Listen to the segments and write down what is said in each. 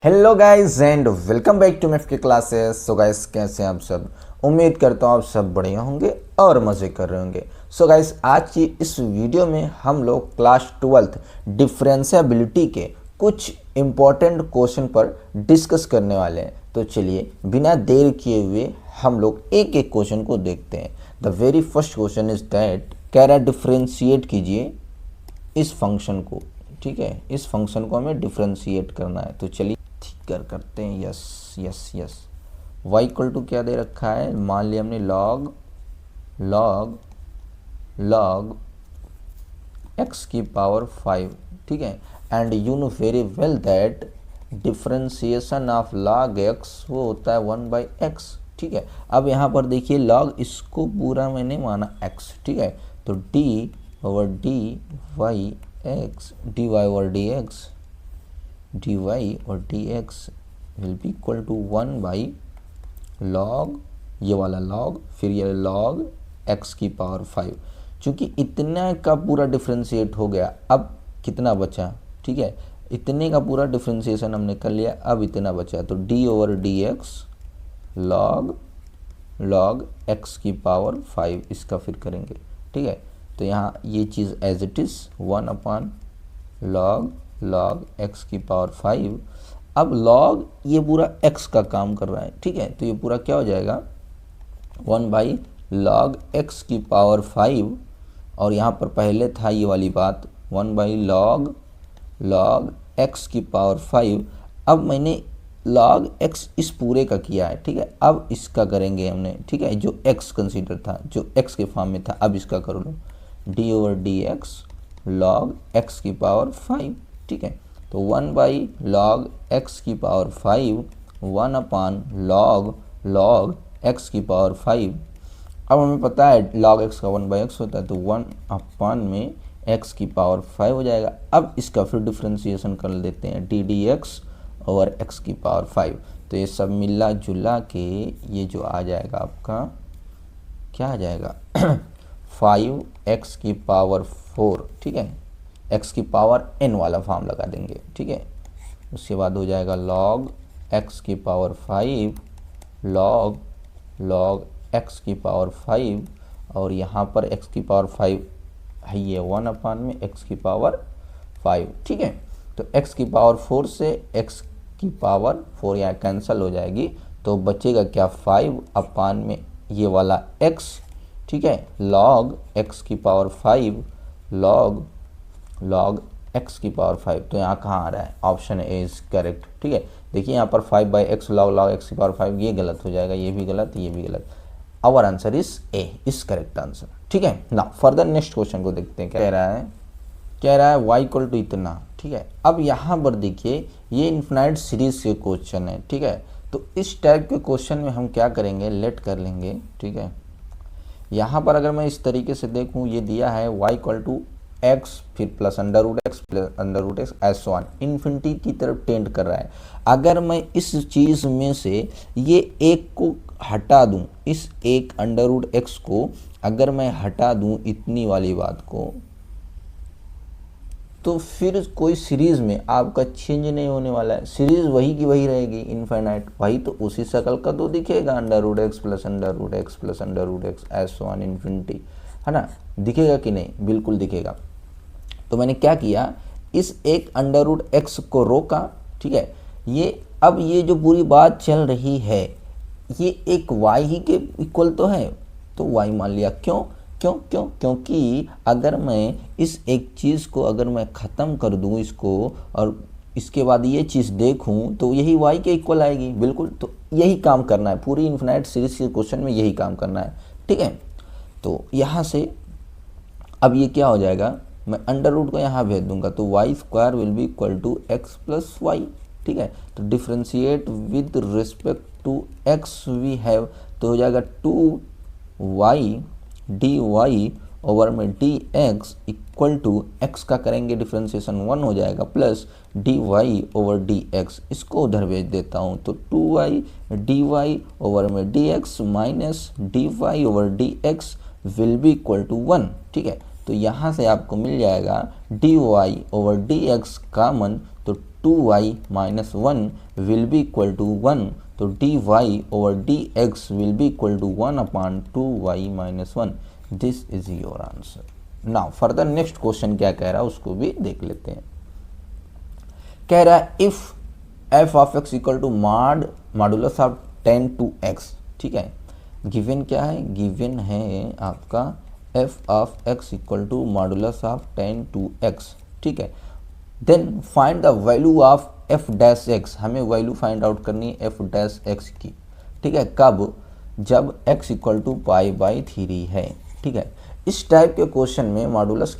Hello guys and welcome back to मेफ के classes. So guys कैसे हैं आप सब। उम्मीद करता हूँ आप सब बढ़िया होंगे और मज़े कर रहे होंगे। सो गाइस आज की इस वीडियो में हम लोग क्लास 12th डिफरेंशिएबिलिटी के कुछ इम्पोर्टेंट क्वेश्चन पर डिस्कस करने वाले हैं। तो चलिए बिना देर किए हुए हम लोग एक एक क्वेश्चन को देखते हैं। The very first question is that कह रहा डिफ्रेंशिएट कीजिए इस फंक्शन को। ठीक है, इस फंक्शन को हमें डिफ्रेंशिएट करना है। तो चलिए करते हैं। Yes yes yes y equal to क्या दे रखा है, मान लिया हमने log x की पावर 5। ठीक है, and you know very well that differentiation of log x वो होता है 1/x। ठीक है, अब यहाँ पर देखिए log इसको पूरा मैंने माना x। ठीक है, तो d over dy x dy over dx dy और dx will be equal to 1/log ये वाला log फिर ये log x की पावर 5। चूँकि इतना का पूरा डिफ्रेंशिएट हो गया, अब कितना बचा। ठीक है, इतने का पूरा डिफ्रेंशिएशन हमने कर लिया, अब इतना बचा। तो d over dx log x की पावर 5 इसका फिर करेंगे। ठीक है, तो यहाँ ये चीज़ as it is 1/log x की पावर 5। अब log ये पूरा x का काम कर रहा है। ठीक है, तो ये पूरा क्या हो जाएगा 1/log x की पावर 5। और यहाँ पर पहले था ये वाली बात 1/log x की पावर 5। अब मैंने log x इस पूरे का किया है। ठीक है, अब इसका करेंगे हमने। ठीक है, जो x कंसीडर था, जो x के फॉर्म में था, अब इसका कर लो d over dx log x की पावर 5। ठीक है, तो 1/log x की पावर 5 1/log x की पावर 5। अब हमें पता है log x का 1/x होता है, तो 1/में x की पावर 5 हो जाएगा। अब इसका फिर डिफ्रेंशिएशन कर देते हैं d dx ओवर x की पावर 5। तो ये सब मिला जुला के ये जो आ जाएगा आपका क्या आ जाएगा 5x की पावर 4। ठीक है, x की पावर n वाला फॉर्म लगा देंगे। ठीक है, उसके बाद हो जाएगा log x की पावर 5 log x की पावर 5। और यहाँ पर x की पावर 5 है ये 1/में x की पावर 5। ठीक है, तो x की पावर 4 से x की पावर 4 यहाँ कैंसिल हो जाएगी, तो बचेगा क्या 5/में ये वाला x। ठीक है, log x की पावर 5 log x की पावर 5। तो यहाँ कहाँ आ रहा है, ऑप्शन ए इज करेक्ट। ठीक है, देखिए यहाँ पर 5/x log x की पावर 5 ये गलत हो जाएगा, ये भी गलत, ये भी गलत। Our answer is A is correct answer. ठीक है, ना फर्दर नेक्स्ट क्वेश्चन को देखते हैं। कह रहा है y इक्वल टू इतना। ठीक है, अब यहाँ पर देखिए ये इन्फिनाइट सीरीज के क्वेश्चन है। ठीक है, तो इस टाइप के क्वेश्चन में हम क्या करेंगे, लेट कर लेंगे। ठीक है, यहाँ पर अगर मैं इस तरीके से देखूँ, ये दिया है y इक्वल टू x फिर प्लस √x प्लस √x ऐसा वन इन्फिनिटी की तरफ टेंड कर रहा है। अगर मैं इस चीज़ में से ये एक को हटा दूँ, इस एक √x को अगर मैं हटा दूँ इतनी वाली बात को, तो फिर कोई सीरीज़ में आपका चेंज नहीं होने वाला है। सीरीज़ वही की वही रहेगी, इनफाइनाइट वही, तो उसी शक्ल का तो दिखेगा √x plus √x plus √x ऐसा वन इन्फिनिटी, है ना। दिखेगा कि नहीं, बिल्कुल दिखेगा। तो मैंने क्या किया, इस एक √x को रोका। ठीक है, ये अब ये जो पूरी बात चल रही है ये एक y ही के इक्वल तो है, तो y मान लिया। क्यों क्यों क्यों क्योंकि अगर मैं इस एक चीज़ को अगर मैं ख़त्म कर दूं इसको और इसके बाद ये चीज़ देखूं, तो यही y के इक्वल आएगी। बिल्कुल, तो यही काम करना है, पूरी इन्फिनाइट सीरीज के क्वेश्चन में यही काम करना है। ठीक है, तो यहाँ से अब ये क्या हो जाएगा, मैं √ को यहाँ भेज दूंगा, तो y² will be equal to x plus y. ठीक है, तो differentiate with respect to x we have, तो हो जाएगा 2y dy ओवर में dx इक्वल टू x का करेंगे डिफ्रेंशिएशन 1 हो जाएगा, प्लस dy ओवर dx, इसको उधर भेज देता हूँ, तो 2y dy ओवर में dx minus dy over dx will be equal to 1। ठीक है, तो यहाँ से आपको मिल जाएगा dy ओवर dx कॉमन, तो 2y minus 1 will be equal to 1, तो dy over dx will be equal to 1 upon 2y minus 1। This is your answer. Now further next question क्या कह रहा है उसको भी देख लेते हैं। कह रहा है if f of x equal to modulus of 10 to x, ठीक है। गिवन क्या है, गिवन है आपका f of x equal to modulus of 10 to x, ठीक है। Then find the value of f dash x, हमें वैल्यू फाइंड आउट करनी है f डैश x की, ठीक है। कब, जब x इक्वल टू π/3 है, ठीक है। इस टाइप के क्वेश्चन में मॉडुलस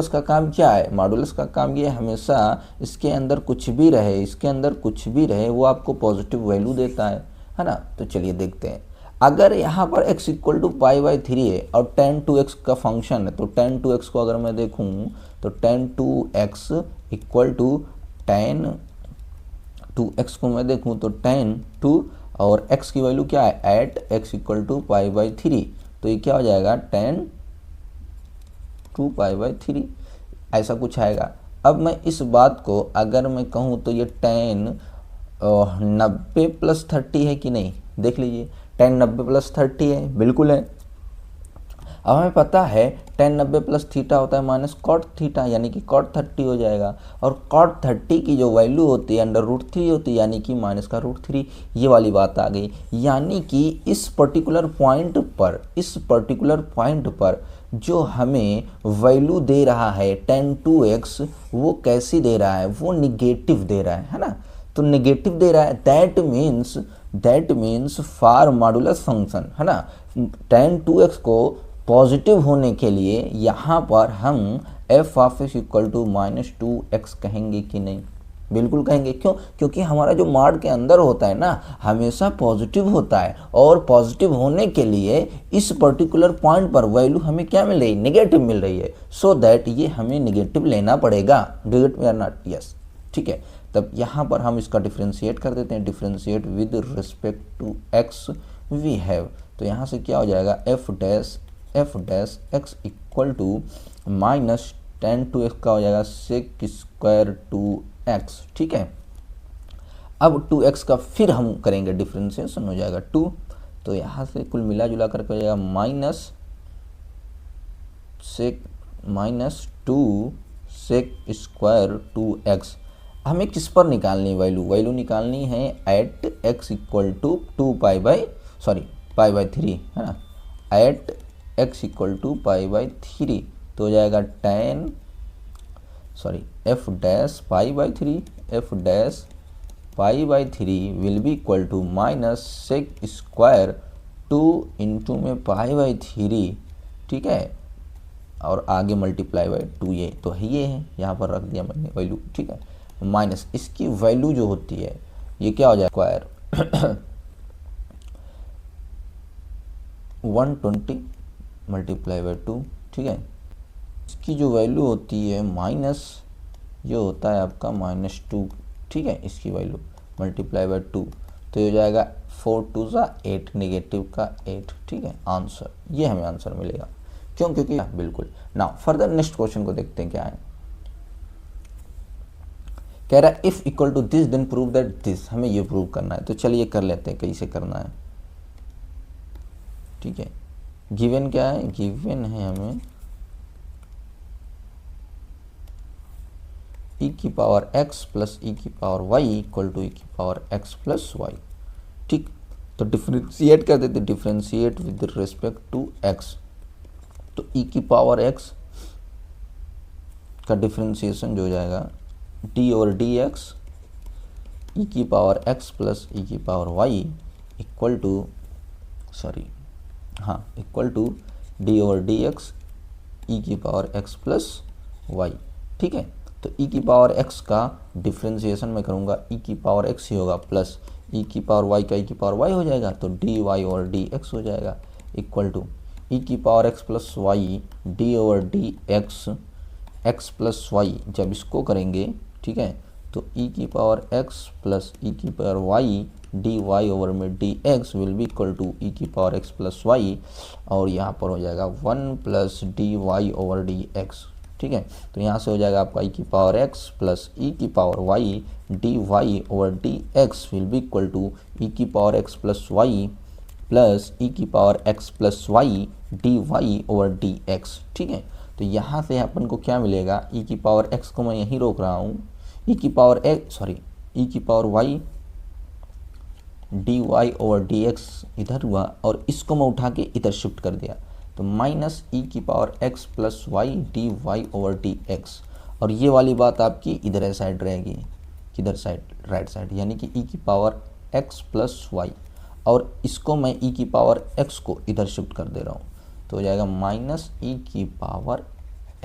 का काम क्या है, मॉडुलस का काम ये हमेशा इसके अंदर कुछ भी रहे, इसके अंदर कुछ भी रहे वो आपको पॉजिटिव वैल्यू देता है ना। तो चलिए देखते हैं। अगर यहाँ पर x इक्वल टू π/3 है और 10 to x का फंक्शन है, तो 10 to x को अगर मैं देखूँ तो 10 to x equal to 10 to x को मैं देखूँ तो 10 to और x की वैल्यू क्या है एट x इक्वल टू π/3, तो ये क्या हो जाएगा 10 to π/3 ऐसा कुछ आएगा। अब मैं इस बात को अगर मैं कहूँ तो ये 10 90 + 30 है कि नहीं, देख लीजिए 10 90 + 30 है, बिल्कुल है। अब हमें पता है 10 90 + थीटा होता है माइनस कॉट थीटा, यानी कि कॉट 30 हो जाएगा। और कॉट 30 की जो वैल्यू होती है √3 होती है, यानी कि माइनस का √3, ये वाली बात आ गई। यानी कि इस पर्टिकुलर पॉइंट पर जो हमें वैल्यू दे रहा है 10 to x, वो कैसी दे रहा है, वो निगेटिव दे रहा है ना। तो निगेटिव दे रहा है, that means for modulus function, है ना, 10 to x को पॉजिटिव होने के लिए यहाँ पर हम f of x equal to -2x कहेंगे कि नहीं, बिल्कुल कहेंगे। क्यों, क्योंकि हमारा जो मॉड के अंदर होता है ना हमेशा पॉजिटिव होता है, और पॉजिटिव होने के लिए इस पर्टिकुलर पॉइंट पर वैल्यू हमें क्या मिल रही है, नेगेटिव मिल रही है। सो दैट ये हमें नेगेटिव लेना पड़ेगा, डू इट और नॉट, यस, ठीक है। तब यहाँ पर हम इसका डिफ्रेंशिएट कर देते हैं, differentiate with respect to x we have, तो यहाँ से क्या हो जाएगा f dash x equal to -10 to x का हो जाएगा sec² 2x, ठीक है। अब 2x का फिर हम करेंगे डिफ्रेंशिएशन, हो जाएगा 2, तो यहाँ से कुल मिला जुला करके हो जाएगा -2 sec² 2x। हमें किस पर निकालनी है वैल्यू निकालनी है एट x इक्वल टू π/3, है ना, एट x इक्वल टू π/3, तो हो जाएगा f dash π/3 will be equal to -sec² 2 into में π/3, ठीक है, और आगे मल्टीप्लाई बाई 2, ये तो है, ये है, यहाँ पर रख दिया मैंने वैल्यू, ठीक है। माइनस इसकी वैल्यू जो होती है ये क्या हो जाए स्क्वायर 120 मल्टीप्लाई बाई 2, ठीक है। इसकी जो वैल्यू होती है माइनस जो होता है आपका -2, ठीक है, इसकी वैल्यू मल्टीप्लाई बाई 2, तो ये हो जाएगा 4 2 8, नेगेटिव का 8, ठीक है। आंसर ये हमें आंसर मिलेगा, क्यों, क्योंकि बिल्कुल। नाउ फर्दर नेक्स्ट क्वेश्चन को देखते हैं क्या है। कह रहा है if equal to this then prove that this, हमें ये प्रूव करना है, तो चलिए कर लेते हैं कैसे करना है, ठीक है। गिवन क्या है, गिवन है हमें e की पावर x प्लस e की power y equal to e की पावर x प्लस y, ठीक। तो डिफ्रेंशिएट कर देते, differentiate with respect to x, तो e की पावर x का डिफ्रेंशिएशन जो हो जाएगा d और dx e की पावर x प्लस e की power y equal to equal to d और dx e की पावर x प्लस y, ठीक है। तो e की पावर x का डिफ्रेंशिएशन मैं करूँगा e की पावर x ही होगा, प्लस e की पावर y का e की पावर y हो जाएगा, तो dy और dx हो जाएगा, इक्वल टू e की power x plus y d और dx x प्लस y, जब इसको करेंगे, ठीक है, तो e की पावर x प्लस e की पावर y dy ओवर में dx will be equal to e की पावर x प्लस y, और यहाँ पर हो जाएगा 1 प्लस dy ओवर dx, ठीक है। तो यहाँ से हो जाएगा आपका ई की पावर एक्स प्लस ई की power y d y over d x will be equal to e की power x plus y plus e की power x plus y d y over d x, ठीक है। तो यहाँ से अपन को क्या मिलेगा, ई की पावर एक्स को मैं यहीं रोक रहा हूँ, ई की पावर ई की power y d y over d x इधर हुआ और इसको मैं उठा के इधर शिफ्ट कर दिया, तो माइनस ई की power x plus y d y over d x, और ये वाली बात आपकी इधर साइड रहेगी, किधर साइड, राइट साइड, यानी कि ई की पावर एक्स प्लस वाई, और इसको मैं ई की पावर एक्स को इधर शिफ्ट कर दे रहा हूँ, तो हो जाएगा माइनस ई की पावर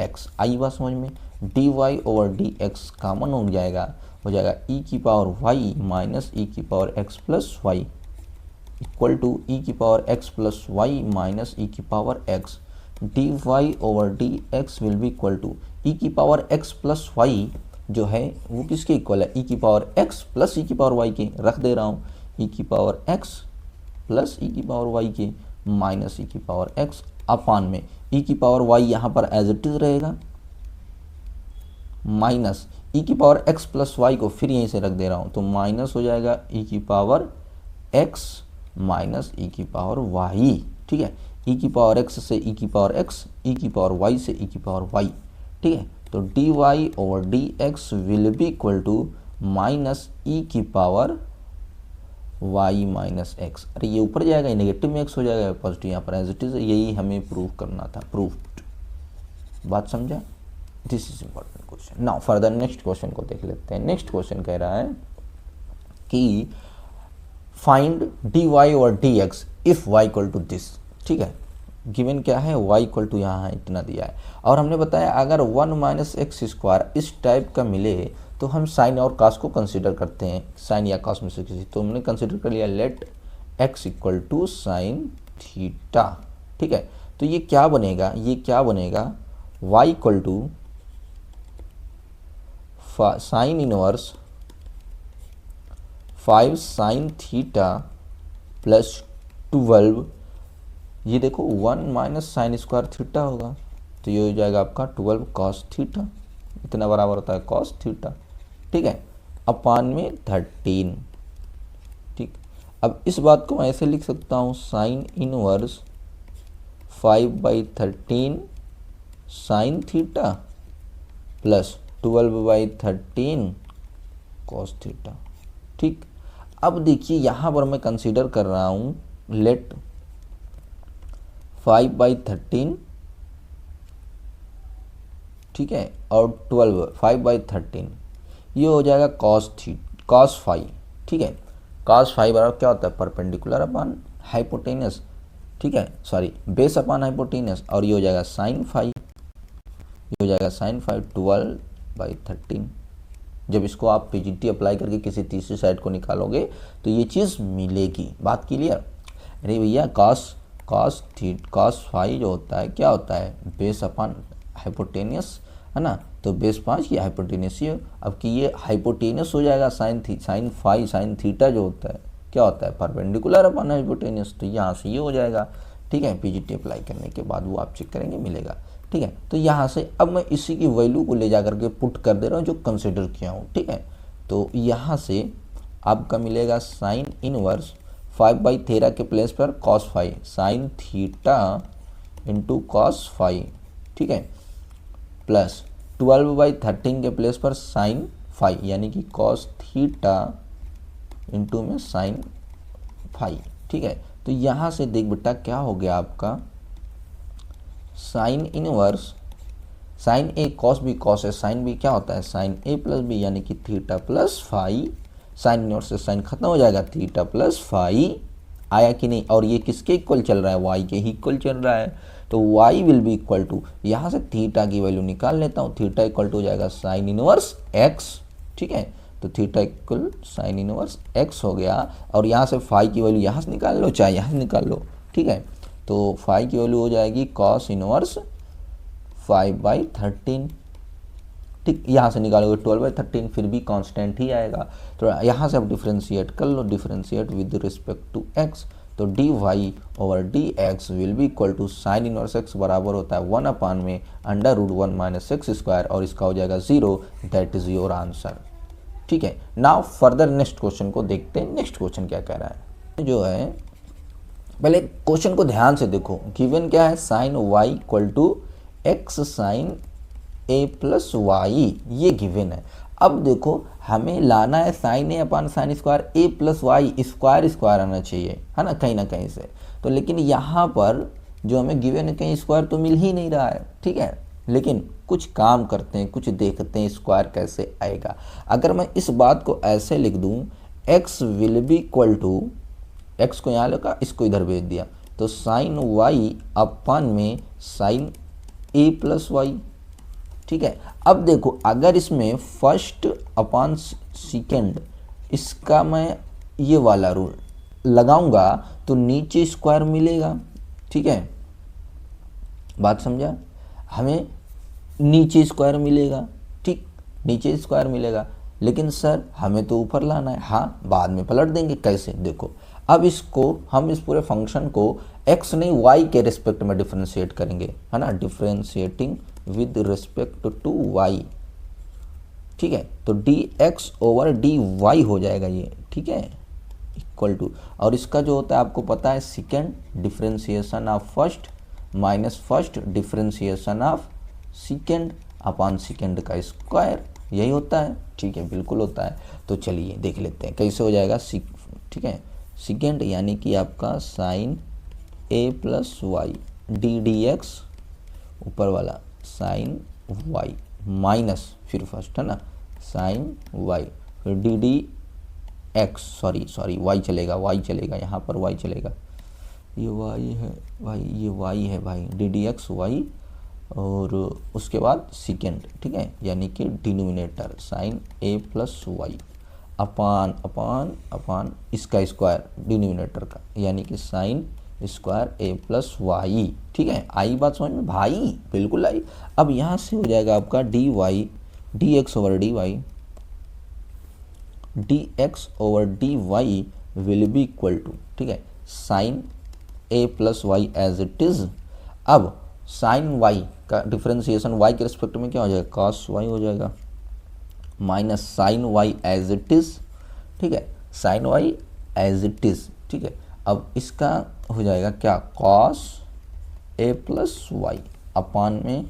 एक्स, आई बात समझ में, d y over d x common हो जाएगा ई की पावर वाई माइनस ई की power x plus y equal to e की power x plus y minus e की power x, d y over d x will be equal to e की power x plus Y जो है वो किसके equal है, ई की पावर एक्स प्लस ई की पावर वाई के, रख दे रहा हूँ ई की पावर एक्स प्लस ई की पावर वाई के माइनस ई की पावर एक्स अपान में ई की पावर वाई यहाँ पर एज इट इज रहेगा, माइनस ई की पावर एक्स प्लस वाई को फिर यहीं से रख दे रहा हूँ, तो माइनस हो जाएगा ई की पावर एक्स माइनस ई की पावर वाई, ठीक है। ई की पावर एक्स से ई की पावर एक्स, ई की पावर वाई से ई की पावर वाई, ठीक है। तो d y over d x will be equal to minus e की पावर वाई माइनस एक्स, अरे ये ऊपर जाएगा, ये नेगेटिव में एक्स हो जाएगा, पॉजिटिव यहाँ पर एज इट इज, यही हमें प्रूव करना था, प्रूव्ड, बात समझा। This is important question. Now further next question को देख लेते हैं। नेक्स्ट क्वेश्चन कह रहा है कि फाइंड डी वाई और d x if y equal to this, ठीक है। गिवन क्या है, वाई इक्वल टू यहाँ है इतना दिया है, और हमने बताया अगर 1 माइनस एक्स स्क्वायर इस टाइप का मिले तो हम साइन और कास को कंसिडर करते हैं, साइन या कास में से किसी, तो हमने कंसिडर कर लिया let x equal to sine theta, ठीक है। तो ये क्या बनेगा, y equal to sine inverse 5 sine theta plus 12, ये देखो 1 माइनस साइन स्क्वायर थीटा होगा, तो ये हो जाएगा आपका 12 कॉस थीटा, इतना बराबर होता है कॉस थीटा, ठीक है, अपान में 13, ठीक। अब इस बात को मैं ऐसे लिख सकता हूँ, sine inverse 5/13 sign theta plus 12/13 cos theta, ठीक। अब देखिए यहाँ पर मैं कंसीडर कर रहा हूँ लेट 5/13, ठीक है, और 5/13 ये हो जाएगा cos 5, ठीक है। cos 5 बराबर क्या होता है, परपेंडिकुलर अपान हाइपोटेनस, ठीक है, सॉरी बेस अपान हाइपोटेनस, और ये हो जाएगा साइन 5, ये हो जाएगा साइन 5 12/13। जब इसको आप पीजीटी अप्लाई करके किसी तीसरी साइड को निकालोगे तो ये चीज़ मिलेगी, बात क्लियर। अरे भैया cos 5 जो होता है क्या होता है, बेस अपान हाइपोटेनियस है ना, तो बेस 5 ये हाइपोटेनियस ही है। अब कि ये हाइपोटेनियस हो जाएगा साइन 5 साइन थीटा जो होता है क्या होता है, परपेंडिकुलर अपान हाइपोटेनियस, तो यहाँ से ये हो जाएगा, ठीक है। पीजीटी अप्लाई करने के बाद वो आप चेक करेंगे, मिलेगा, ठीक है। तो यहाँ से अब मैं इसी की वैल्यू को ले जा करके पुट कर दे रहा हूँ जो कंसिडर किया हूँ, ठीक है। तो यहाँ से आपका मिलेगा साइन इनवर्स 5/13 के प्लेस पर cos 5 sine theta into cos 5, ठीक है, प्लस 12/13 के प्लेस पर साइन 5 यानी कि cos थीटा इंटू में साइन 5, ठीक है। तो यहाँ से देख बेटा क्या हो गया आपका, sine inverse sine a cos b cos a sine B क्या होता है, साइन ए प्लस बी, यानी कि थीटा प्लस 5, साइन इनवर्स से साइन खत्म हो जाएगा, थीटा प्लस 5 आया कि नहीं, और ये किसके इक्वल चल रहा है, वाई के ही इक्वल चल रहा है, तो y will be equal to, यहाँ से थीटा की वैल्यू निकाल लेता हूँ, थीटा इक्वल टू हो जाएगा साइन इनवर्स एक्स, ठीक है। तो theta equal sign inverse x हो गया, और यहाँ से 5 की वैल्यू यहाँ से निकाल लो चाहे यहाँ से निकाल लो, ठीक है। तो 5 की वैल्यू हो जाएगी कॉस इनवर्स 5/13, ठीक, यहाँ से निकालोगे 12/13, फिर भी कांस्टेंट ही आएगा, तो यहाँ से आप डिफरेंशिएट कर लो, differentiate with respect to x, तो d y over d x will be equal to sine inverse x बराबर होता है 1 अपान में under root 1 minus x square, और इसका हो जाएगा 0। That is your answer. ठीक है, नाउ फर्दर नेक्स्ट क्वेश्चन को देखते हैं। नेक्स्ट क्वेश्चन क्या कह रहा है, जो है पहले क्वेश्चन को ध्यान से देखो। गिवन क्या है, sine y equal to x sine A plus y, ये गिवन है। अब देखो हमें लाना है sine a upon sine square A plus y, square square आना चाहिए, है ना कहीं से। तो लेकिन यहाँ पर जो हमें गिवन है कहीं स्क्वायर तो मिल ही नहीं रहा है। ठीक है, लेकिन कुछ काम करते हैं, कुछ देखते हैं स्क्वायर कैसे आएगा। अगर मैं इस बात को ऐसे लिख दूँ, x will be equal to, x को यहाँ लगा, इसको इधर भेज दिया, तो साइन वाई अपान में साइन ए प्लस वाई। ठीक है, अब देखो अगर इसमें फर्स्ट अपान सेकेंड, इसका मैं ये वाला रूल लगाऊंगा तो नीचे स्क्वायर मिलेगा। ठीक है, बात समझा, हमें नीचे स्क्वायर मिलेगा। ठीक, नीचे स्क्वायर मिलेगा, लेकिन सर हमें तो ऊपर लाना है। हाँ, बाद में पलट देंगे। कैसे, देखो अब इसको हम इस पूरे फंक्शन को x नहीं y के रिस्पेक्ट में डिफरेंशिएट करेंगे, है ना, differentiating with respect to y। ठीक है, तो dx ओवर dy हो जाएगा ये। ठीक है, इक्वल टू, और इसका जो होता है आपको पता है, second differentiation of first minus first differentiation of second upon second का स्क्वायर, यही होता है। ठीक है, बिल्कुल होता है। तो चलिए देख लेते हैं कैसे हो जाएगा। ठीक है, सेकेंड यानी कि आपका साइन ए plus y d d x, ऊपर वाला साइन वाई माइनस फिर फर्स्ट, है ना, साइन वाई, फिर d d x, sorry y चलेगा, यहाँ पर वाई चलेगा, ये वाई है भाई, ये वाई है भाई, डी डी एक्स वाई, और उसके बाद सेकेंड। ठीक है, यानी कि डिनोमिनेटर साइन ए प्लस वाई अपान अपान अपान इसका स्क्वायर डिनोमिनेटर का, यानी कि साइन स्क्वायर ए प्लस वाई। ठीक है, आई बात समझ में भाई, बिल्कुल आई। अब यहाँ से हो जाएगा आपका d y d x over d y, d x over d y will be equal to, ठीक है, sine A plus y as it is. अब साइन वाई का डिफरेंशिएशन वाई के रिस्पेक्ट में क्या हो जाएगा, कॉस वाई हो जाएगा, minus sine y as it is. ठीक है, sine y as it is. ठीक है, अब इसका हो जाएगा क्या, cos a plus y upon में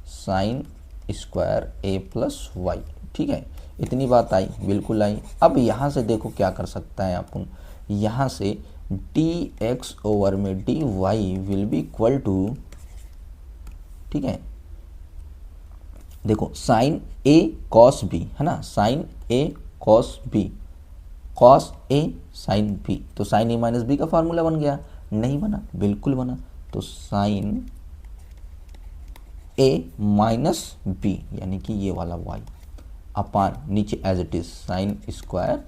साइन स्क्वायर ए प्लस वाई। ठीक है, इतनी बात आई, बिल्कुल आई। अब यहाँ से देखो क्या कर सकता है अपन, यहाँ से डी एक्स ओवर में d y will be equal to, ठीक है, देखो साइन ए कॉस बी, है ना, sine a cos b, cos a sine b, तो साइन ए माइनस बी का फार्मूला बन गया, नहीं बना, बिल्कुल बना। तो साइन ए माइनस बी यानी कि ये वाला वाई अपान नीचे as it is sine square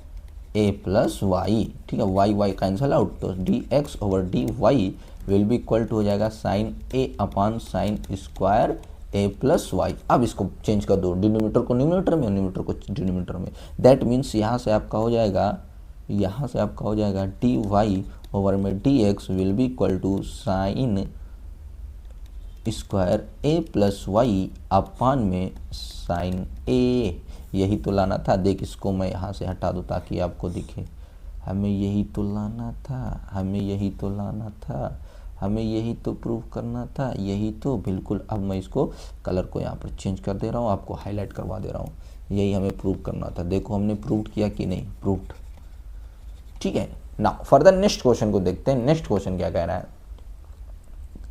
A plus y. ठीक है, वाई वाई कैंसल आउट, तो d x over d y will be equal to हो जाएगा sine a upon sine square A plus y. अब इसको change कर दो, डिनोमिनेटर को न्यूमिनेटर में, न्यूमिनेटर को डिनोमिनेटर में। दैट मीन्स यहाँ से आपका हो जाएगा डी वाई ओवर में d x will be equal to sine square A plus y upon में साइन ए। यही तो लाना था, देख इसको मैं यहाँ से हटा दूँ ताकि आपको दिखे, हमें यही तो लाना था, हमें यही तो प्रूव करना था, यही तो, बिल्कुल। अब मैं इसको कलर को यहाँ पर चेंज कर दे रहा हूँ, आपको हाईलाइट करवा दे रहा हूँ, यही हमें प्रूव करना था। देखो हमने प्रूव किया कि नहीं, प्रूव्ड। ठीक है, ना फर्दर नेक्स्ट क्वेश्चन को देखते हैं। नेक्स्ट क्वेश्चन क्या कह रहा है,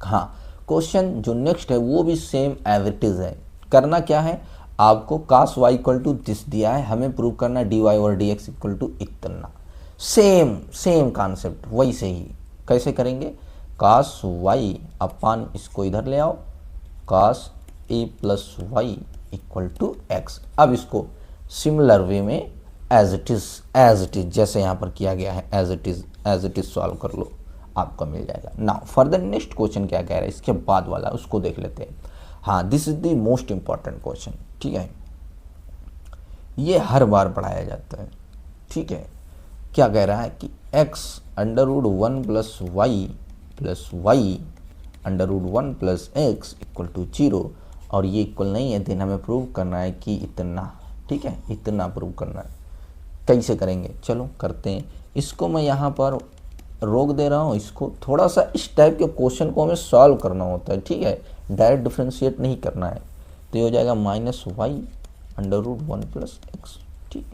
हाँ, क्वेश्चन जो नेक्स्ट है वो भी सेम एज इट इज है। करना क्या है, आपको cos y equal to this दिया है, हमें प्रूव करना dy और dx इक्वल टू इतना। सेम कॉन्सेप्ट वही से ही कैसे करेंगे, cos y अपान इसको इधर ले आओ, cos a plus y equal to x. अब इसको सिमिलर वे में एज इट इज जैसे यहाँ पर किया गया है एज इट इज सॉल्व कर लो, आपको मिल जाएगा। नाउ फर्दर नेक्स्ट क्वेश्चन क्या कह रहा है, इसके बाद वाला उसको देख लेते हैं। हाँ, this is the most important question. ठीक है, ये हर बार पढ़ाया जाता है। ठीक है, क्या कह रहा है कि x under root 1 plus y under root 1 plus x equal to 0, और ये इक्वल नहीं है, देन हमें प्रूव करना है कि इतना, ठीक है, इतना प्रूव करना है। कैसे करेंगे, चलो करते हैं। इसको मैं यहाँ पर रोक दे रहा हूँ, इसको थोड़ा सा इस टाइप के क्वेश्चन को हमें सॉल्व करना होता है, ठीक है, डायरेक्ट डिफ्रेंशिएट नहीं करना है। तो ये हो जाएगा minus y under root 1 plus x, ठीक।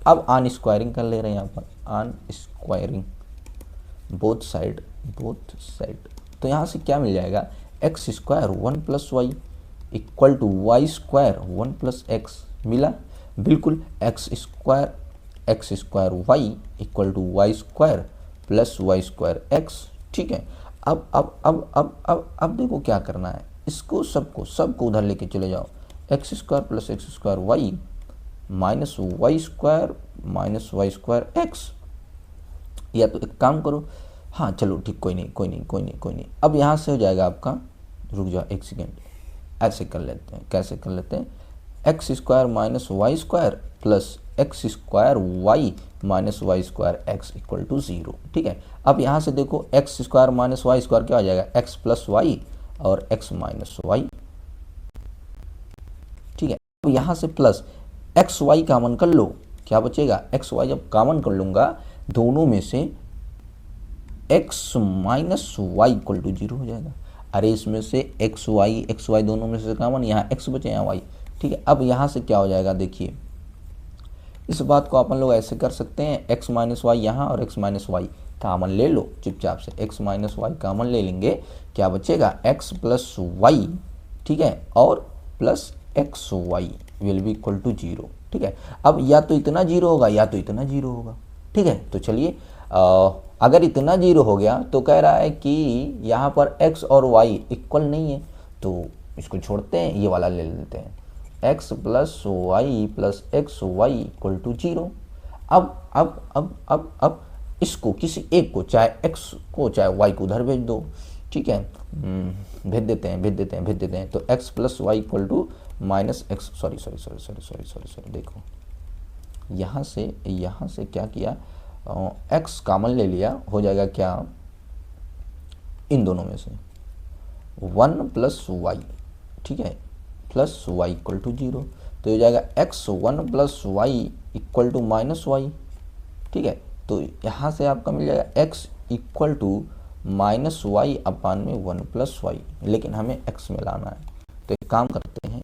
अब आन स्क्वायरिंग कर ले रहे हैं यहाँ पर, आन स्क्वायरिंग बोथ साइड, तो यहाँ से क्या मिल जाएगा, x square 1 plus y equal to y square 1 plus x मिला, बिल्कुल। X square y equal to y square plus y square x, ठीक है। अब देखो क्या करना है, इसको सबको उधर लेके चले जाओ, x square plus x square y minus y square x, या तो एक काम करो, हाँ चलो ठीक, कोई नहीं। अब यहाँ से हो जाएगा आपका, रुक जाओ एक सेकेंड, ऐसे कर लेते हैं, कैसे कर लेते हैं, x square minus y square plus x square y minus y square x equal to 0, ठीक है। अब यहाँ से देखो x square minus y square क्या हो जाएगा, एक्स प्लस वाई और एक्स माइनस वाई, ठीक है। अब यहाँ से प्लस एक्स वाई कॉमन कर लो, क्या बचेगा, एक्स वाई जब कॉमन कर लूँगा दोनों में से x minus y equal to 0 हो जाएगा। अरे इसमें से एक्स वाई दोनों में से कॉमन, यहाँ एक्स बचे यहाँ वाई, ठीक है। अब यहाँ से क्या हो जाएगा, देखिए इस बात को अपन लोग ऐसे कर सकते हैं, एक्स माइनस वाई यहाँ और एक्स माइनस वाई कॉमन ले लो चुपचाप से, एक्स माइनस वाई कॉमन ले लेंगे, क्या बचेगा, एक्स प्लस वाई, ठीक है, और plus x y will be equal to 0, ठीक है। अब या तो इतना 0 होगा या तो इतना 0 होगा, ठीक है। तो चलिए अगर इतना 0 हो गया तो कह रहा है कि यहाँ पर x और y इक्वल नहीं है, तो इसको छोड़ते हैं, ये वाला ले लेते हैं, x plus y plus x y equal to 0। अब इसको किसी एक को, चाहे x को चाहे y को उधर भेज दो, ठीक है, भेज देते हैं। तो x plus y equal to minus x, sorry, देखो यहाँ से क्या किया, x कॉमन ले लिया, हो जाएगा क्या, इन दोनों में से 1 प्लस वाई, ठीक है, प्लस वाई इक्वल टू 0, तो हो जाएगा x 1 plus y equal to minus y, ठीक है। तो यहाँ से आपका मिल जाएगा x equal to minus y upon में 1 प्लस वाई, लेकिन हमें x में लाना है। तो एक काम करते हैं,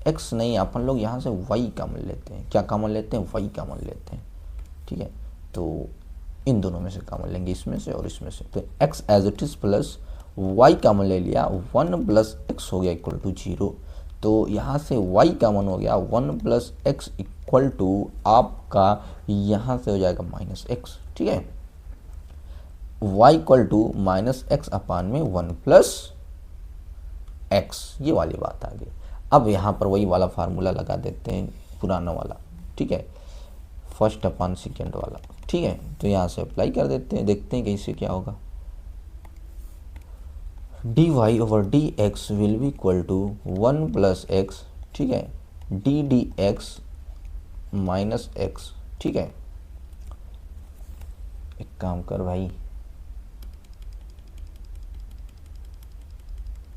x नहीं, अपन लोग यहाँ से y कॉमन लेते हैं, क्या कॉमन लेते हैं, y कॉमन लेते हैं, ठीक है। तो इन दोनों में से कॉमन लेंगे, इसमें से और इसमें से, तो x as it is plus y common ले लिया, 1 प्लस एक्स हो गया इक्वल टू 0, तो यहाँ से y कॉमन हो गया, 1 प्लस एक्स इक्वल टू आपका यहाँ से हो जाएगा माइनस एक्स, ठीक है, y equal to minus x upon में 1 प्लस एक्स, ये वाली बात आ गई। अब यहाँ पर वही वाला फार्मूला लगा देते हैं, पुराना वाला, ठीक है, फर्स्ट अपान सेकेंड वाला, ठीक है। तो यहाँ से अप्लाई कर देते हैं, देखते हैं कैसे क्या होगा, dy over dx will be equal to 1 plus x, ठीक है, d d x minus x, ठीक है। एक काम कर भाई,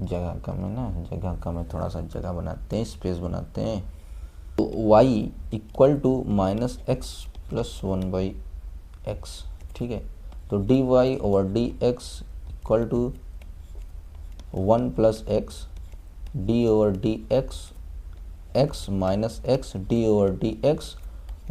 जगह कम है, थोड़ा सा जगह बनाते हैं, स्पेस बनाते हैं। तो y equal to minus x plus 1 by x, ठीक है। तो dy over d x equal to 1 plus x, d over d x, x minus x, d over d x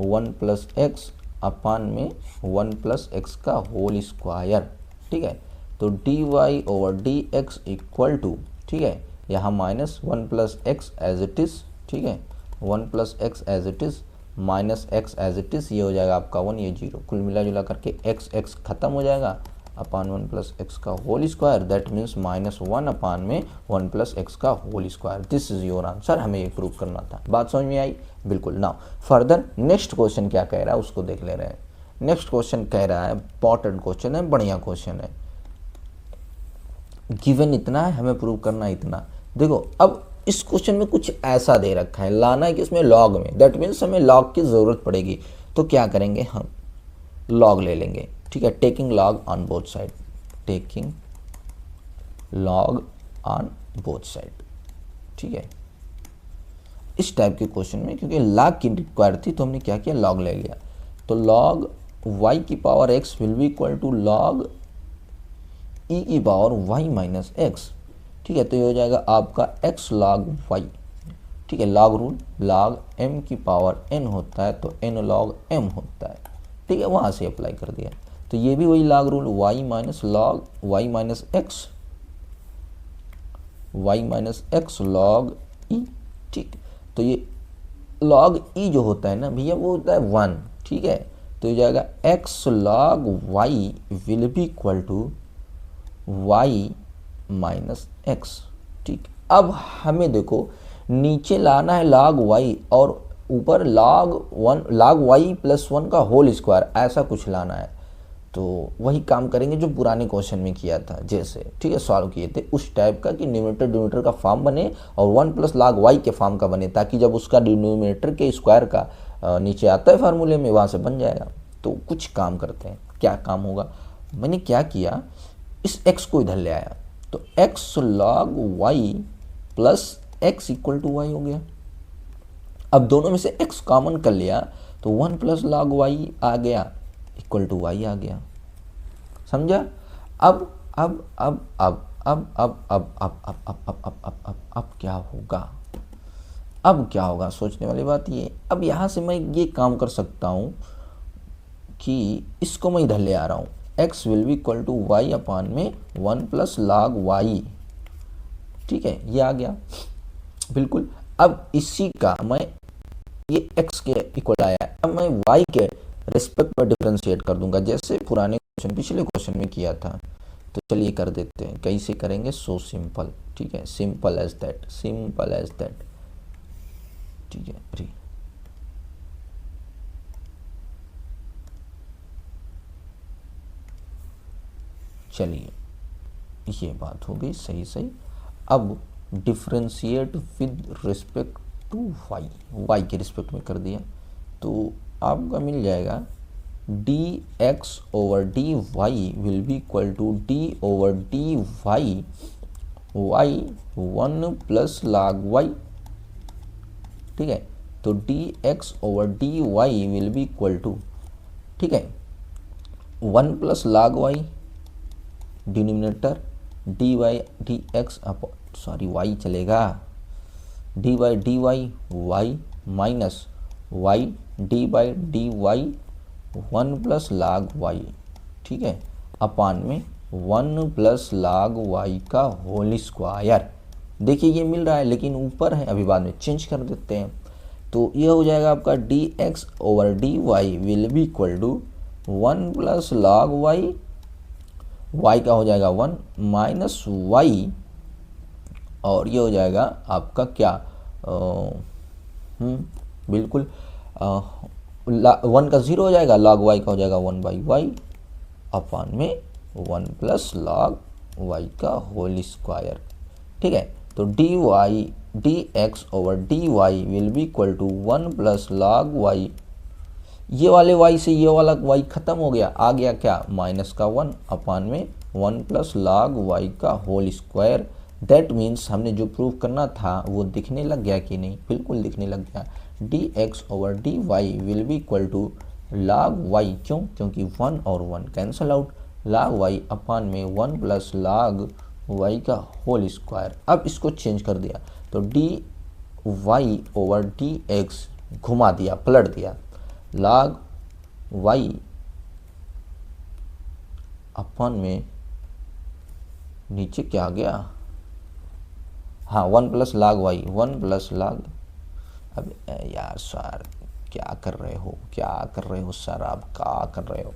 1 plus x upon में 1 plus x का whole square, ठीक है। तो d y over d x equal to, ठीक है, यहाँ minus 1 plus x as it is, ठीक है, 1 plus x as it is minus x as it is, ये हो जाएगा आपका 1, ये 0, कुल मिला जुला करके x खत्म हो जाएगा अपान 1 प्लस एक्स का whole square, that means minus 1 upon में 1 प्लस एक्स का whole square. This is your answer, हमें ये प्रूव करना था। बात समझ में आई? बिल्कुल। नाउ फर्दर नेक्स्ट क्वेश्चन क्या कह रहा है उसको देख ले रहे हैं। नेक्स्ट क्वेश्चन कह रहा है, इंपॉर्टेंट क्वेश्चन है, बढ़िया क्वेश्चन है। गिवन इतना है, हमें प्रूव करना इतना। देखो अब इस क्वेश्चन में कुछ ऐसा दे रखा है, लाना है कि इसमें लॉग में, दैट मीन्स हमें लॉग की ज़रूरत पड़ेगी। तो क्या करेंगे हम, लॉग ले लेंगे, ठीक है, taking log on both side, taking log on both side, ठीक है। इस टाइप के क्वेश्चन में क्योंकि लॉग की रिक्वायर थी तो हमने क्या किया, लॉग ले लिया। तो लॉग y की power x will be equal to log e की पावर y माइनस एक्स, ठीक है। तो ये हो जाएगा आपका x log y, ठीक है। लॉग रूल, लॉग m की पावर n होता है तो n log m होता है, ठीक है, वहाँ से अप्लाई कर दिया। तो ये भी वही log rule, y minus log y minus x log e, ठीक। तो ये log e जो होता है ना भैया वो होता है 1, ठीक है। तो ये जाएगा x log y will be equal to y minus x, ठीक। अब हमें देखो नीचे लाना है log y और ऊपर log y प्लस 1 का होल स्क्वायर, ऐसा कुछ लाना है। तो वही काम करेंगे जो पुराने क्वेश्चन में किया था, जैसे, ठीक है, सॉल्व किए थे उस टाइप का कि न्यूमरेटर डिनोमिनेटर का फॉर्म बने और 1 प्लस log y के फॉर्म का बने, ताकि जब उसका डिनोमिनेटर के स्क्वायर का नीचे आता है फार्मूले में, वहाँ से बन जाएगा। तो कुछ काम करते हैं, क्या काम होगा, मैंने क्या किया, इस x को इधर ले आया, तो x log y plus x equal to y हो गया। अब दोनों में से x कॉमन कर लिया तो 1 प्लस log y आ गया इक्वल टू वाई आ गया, समझा। अब क्या होगा, अब क्या होगा, सोचने वाली बात ये। अब यहाँ से मैं ये काम कर सकता हूँ कि इसको मैं इधर ले आ रहा हूँ, x will be equal to y upon में 1 प्लस log y, ठीक है, ये आ गया बिल्कुल। अब इसी का मैं, ये x के इक्वल आया है, अब मैं y के रिस्पेक्ट पर डिफरेंशिएट कर दूंगा, जैसे पुराने क्वेश्चन, पिछले क्वेश्चन में किया था। तो चलिए कर देते हैं, कैसे करेंगे, सो सिंपल, ठीक है, simple as that, simple as that, ठीक है। अरे चलिए ये बात हो गई, सही सही। अब differentiate with respect to y, y के रिस्पेक्ट में कर दिया तो आपका मिल जाएगा d x over d y will be equal to d over d y, y 1 plus log y, ठीक है। तो d x over d y will be equal to, ठीक है, 1 plus log y denominator, d y d x, sorry y चलेगा, d by d y y minus Y D by d y 1 plus log y, ठीक है, upon में 1 plus log y का whole square. देखिए ये मिल रहा है लेकिन ऊपर है, अभी बाद में चेंज कर देते हैं। तो ये हो जाएगा आपका d x over d y will be equal to 1 plus log y, y का हो जाएगा 1 माइनस वाई, और ये हो जाएगा आपका क्या, बिल्कुल 1 का 0 हो जाएगा, log वाई का हो जाएगा 1 बाई वाई अपान में 1 प्लस log वाई का होल स्क्वायर, ठीक है। तो d y d x over d y will be equal to 1 plus log y, ये वाले y से ये वाला y खत्म हो गया, आ गया क्या, माइनस का 1 अपान में 1 प्लस log वाई का होल स्क्वायर। दैट मीन्स हमने जो प्रूव करना था वो दिखने लग गया कि नहीं, बिल्कुल दिखने लग गया। D x over d y will be equal to log y, क्यों, क्योंकि 1 और 1 cancel out, log y upon में 1 प्लस log वाई का होल स्क्वायर। अब इसको चेंज कर दिया तो d y over d x घुमा दिया, पलट दिया, log वाई अपन में नीचे क्या आ गया, हाँ 1 plus log y, 1 plus log, अब यार सर क्या कर रहे हो, क्या कर रहे हो सर, आप क्या कर रहे हो,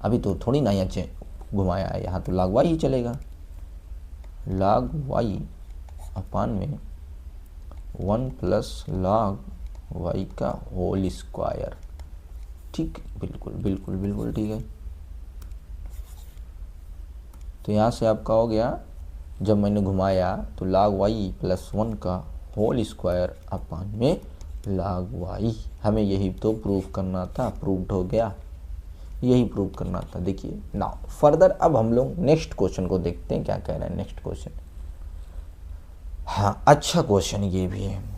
अभी तो थोड़ी ना यहाँ घुमाया है, यहाँ तो log वाई ही चलेगा, log वाई अपान में 1 प्लस log वाई का होल स्क्वायर, ठीक, बिल्कुल बिल्कुल बिल्कुल ठीक है। तो यहाँ से आपका हो गया, जब मैंने घुमाया तो log वाई प्लस 1 का होल स्क्वायर अपान में log y। हमें यही तो प्रूव करना था, प्रूव्ड हो गया, यही प्रूव करना था। देखिए नाउ फर्दर अब हम लोग नेक्स्ट क्वेश्चन को देखते हैं क्या कह रहा है नेक्स्ट क्वेश्चन। हाँ अच्छा क्वेश्चन ये भी है।